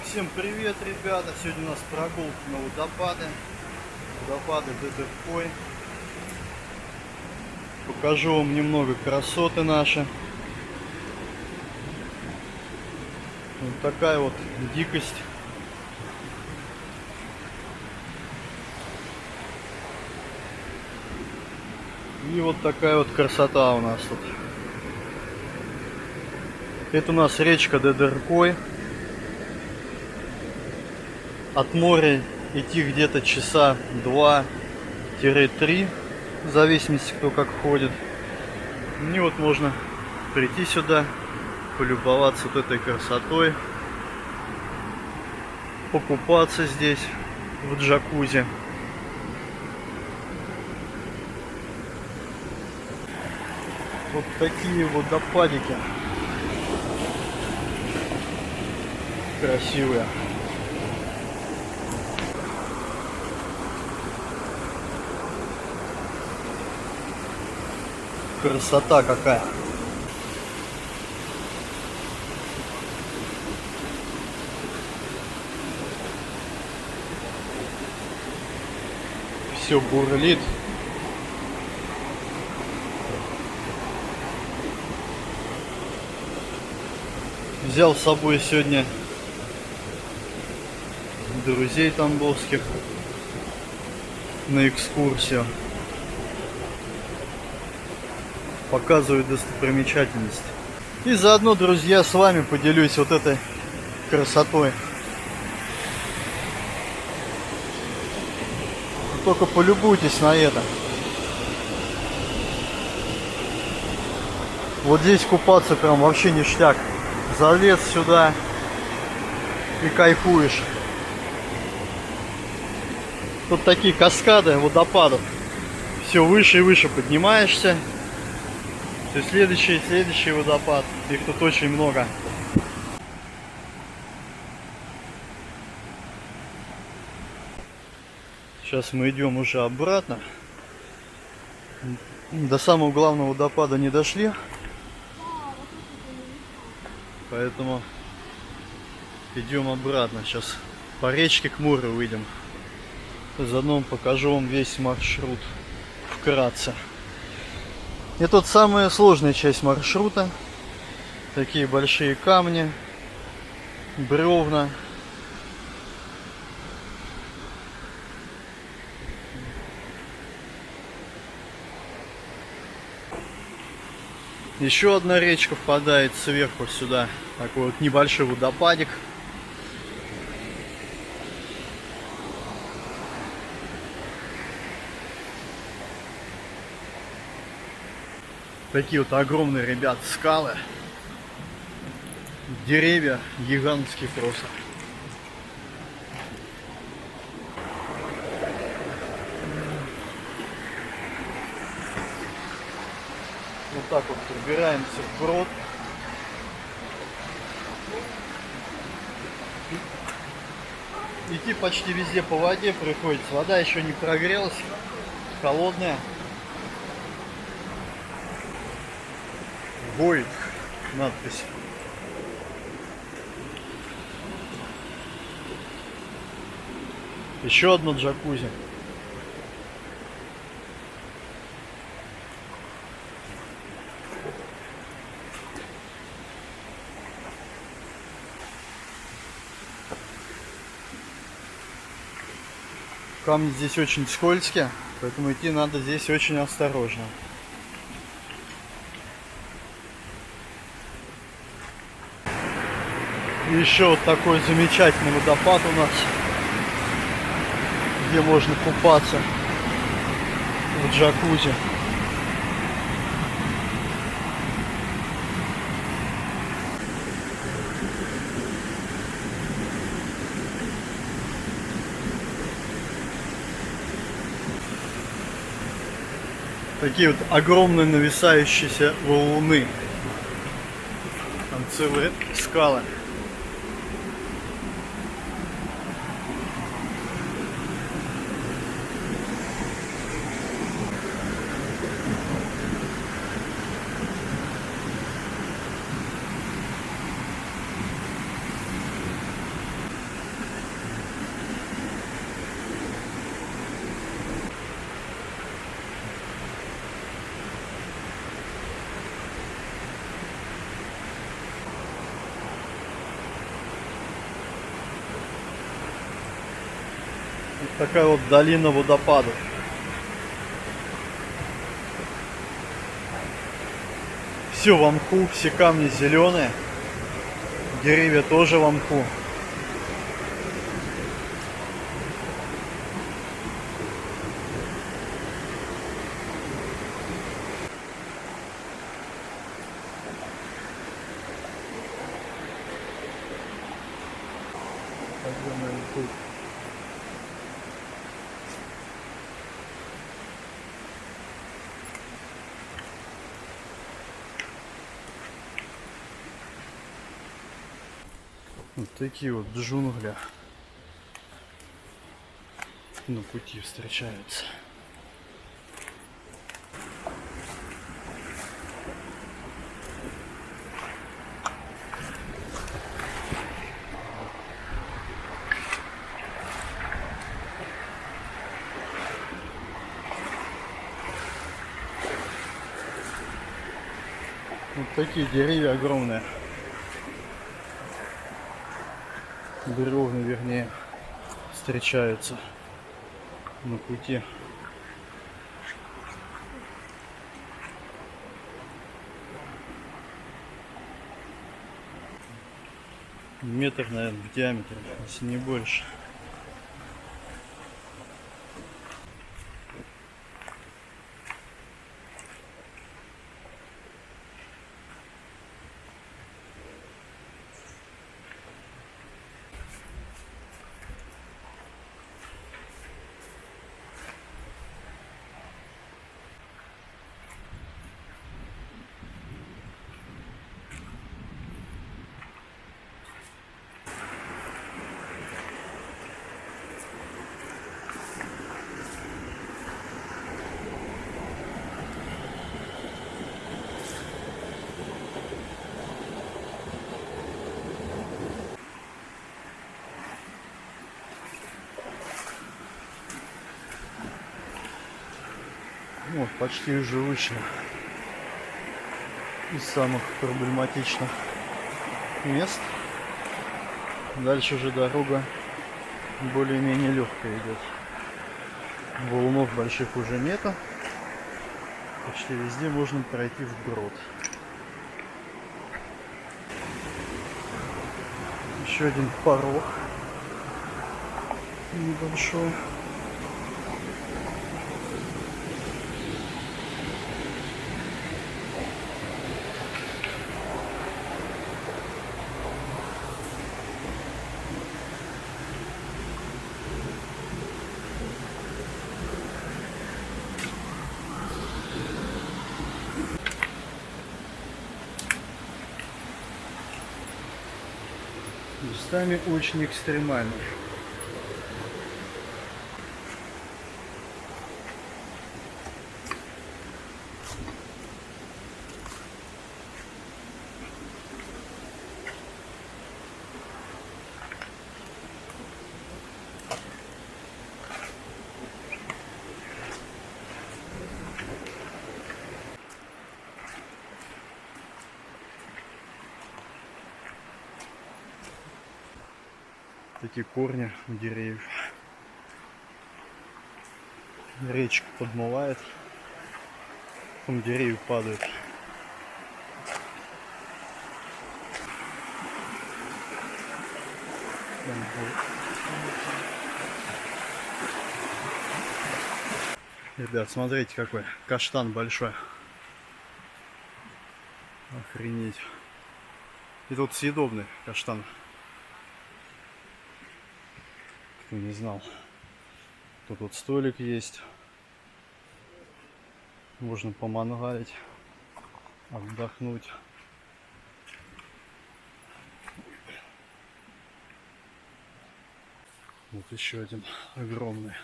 Всем привет, ребята! Сегодня у нас прогулка на водопады. Водопады Дедеркой. Покажу вам немного красоты наши. Вот такая вот дикость. И вот такая вот красота у нас тут. Это у нас речка Дедеркой. От моря идти где-то часа 2-3, в зависимости кто как ходит. И вот можно прийти сюда, полюбоваться вот этой красотой, покупаться здесь в джакузи. Вот такие водопадики красивые. Красота какая. Все бурлит. Взял с собой сегодня друзей тамбовских на экскурсию. Показывают достопримечательности. И заодно, друзья, с вами поделюсь вот этой красотой. Только полюбуйтесь на это. Вот здесь купаться прям вообще ништяк. Залез сюда и кайфуешь. Тут такие каскады водопадов. Все выше и выше поднимаешься. Все следующий водопад. Их тут очень много. Сейчас мы идем уже обратно. До самого главного водопада не дошли. Поэтому идем обратно. Сейчас по речке к морю выйдем. Заодно покажу вам весь маршрут вкратце. И тут самая сложная часть маршрута. Такие большие камни, бревна. Еще одна речка впадает сверху сюда. Такой вот небольшой водопадик. Такие вот огромные, ребят, скалы. Деревья гигантские просто. Вот так вот пробираемся вброд. Идти почти везде по воде приходится. Вода еще не прогрелась, холодная. Void надпись. Еще одно джакузи. Камни здесь очень скользкие, поэтому идти надо здесь очень осторожно. И еще вот такой замечательный водопад у нас, где можно купаться в джакузи. Такие вот огромные нависающиеся валуны. Там целые скалы. Такая вот долина водопадов. Все в мху, все камни зеленые. Деревья тоже в мху. Огромный мху. Вот такие вот джунгли на пути встречаются. Вот такие деревья огромные. Бревна, вернее, встречаются на пути. Метр, наверное, в диаметре, если не больше. Вот, почти уже вышли из самых проблематичных мест. Дальше уже дорога более-менее легкая идет. Валунов больших уже нету. Почти везде можно пройти вброд. Еще один порог небольшой. Местами очень экстремально. Такие корни у деревьев. Речка подмывает, потом деревья падают. Ребят, смотрите, какой каштан большой. Охренеть. И тут съедобный каштан. Кто не знал. Тут вот столик есть. Можно помангалить, отдохнуть. Вот еще один огромный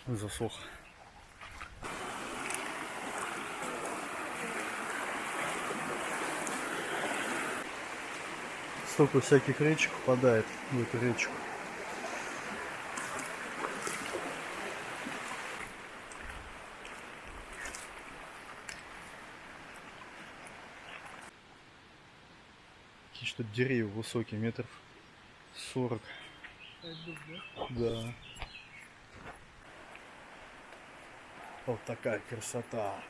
засох. Столько всяких речек впадает в эту речку. Какие что деревья высокие, метров 40. Да. Вот такая красота.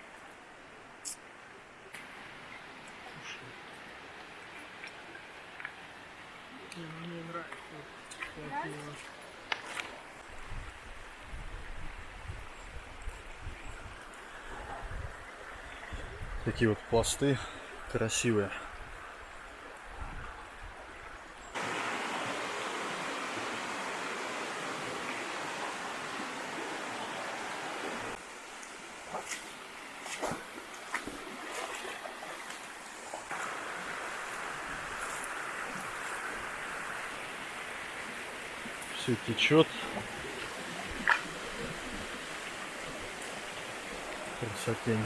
Мне нравится. Такие вот пласты красивые. Все течет. Красотень.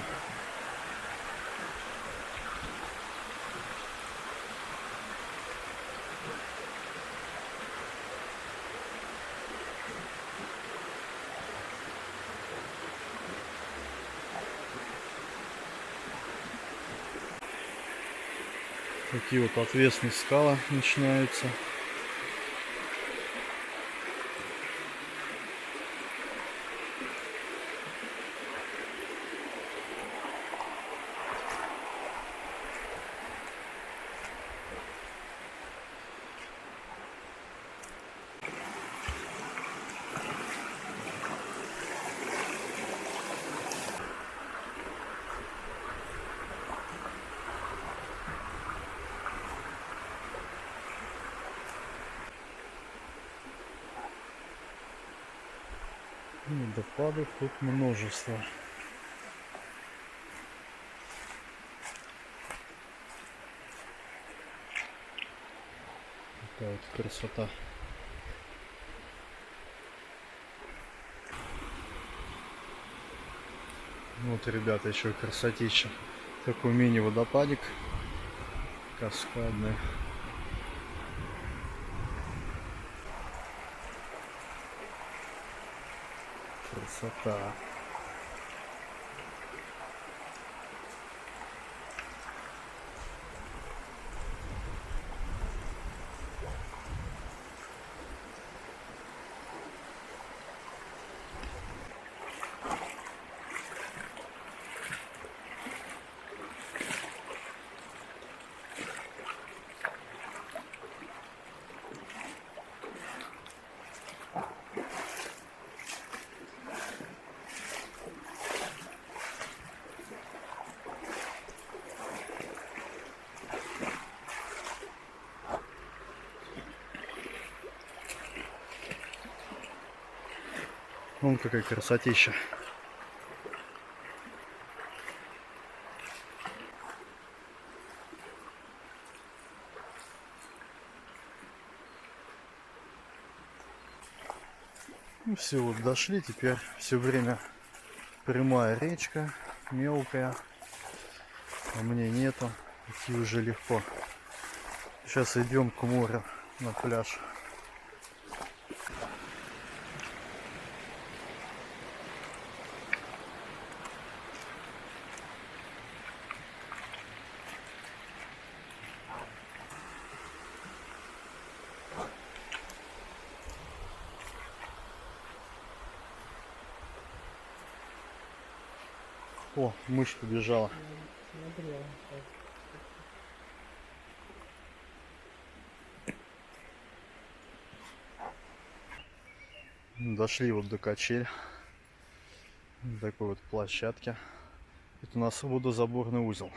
Такие вот отвесные скалы начинаются. Водопадов тут множество. Такая вот красота. Вот, ребята, еще красотища. Такой мини-водопадик. Каскадный. Красота. Вон какая красотища. Ну все, вот дошли, теперь все время прямая речка, мелкая, а мне нету, идти уже легко. Сейчас идем к морю на пляж. О, мышь побежала. Дошли вот до качель. До такой вот площадки. Это у нас водозаборный узел.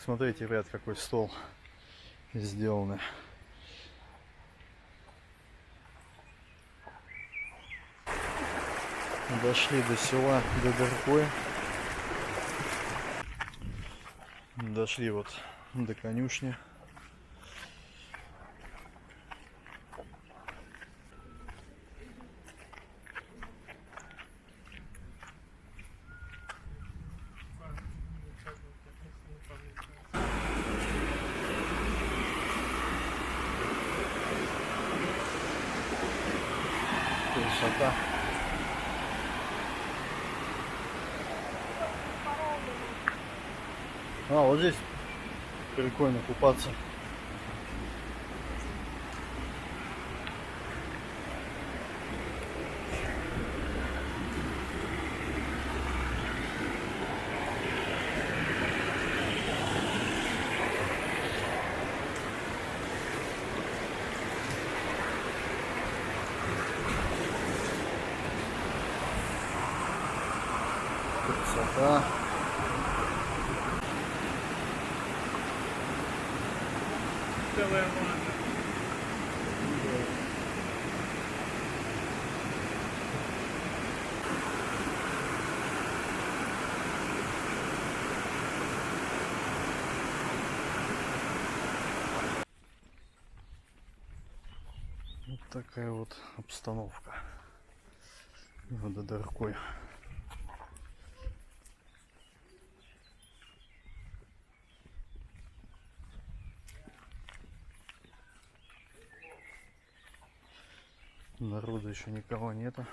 Смотрите, ребят, какой стол сделанный. Дошли до села Додоркой. Дошли вот до конюшни. Красота. А, вот здесь прикольно купаться. Красота. Целая ванна. Вот такая вот обстановка Вододаркой. Народа еще никого нету.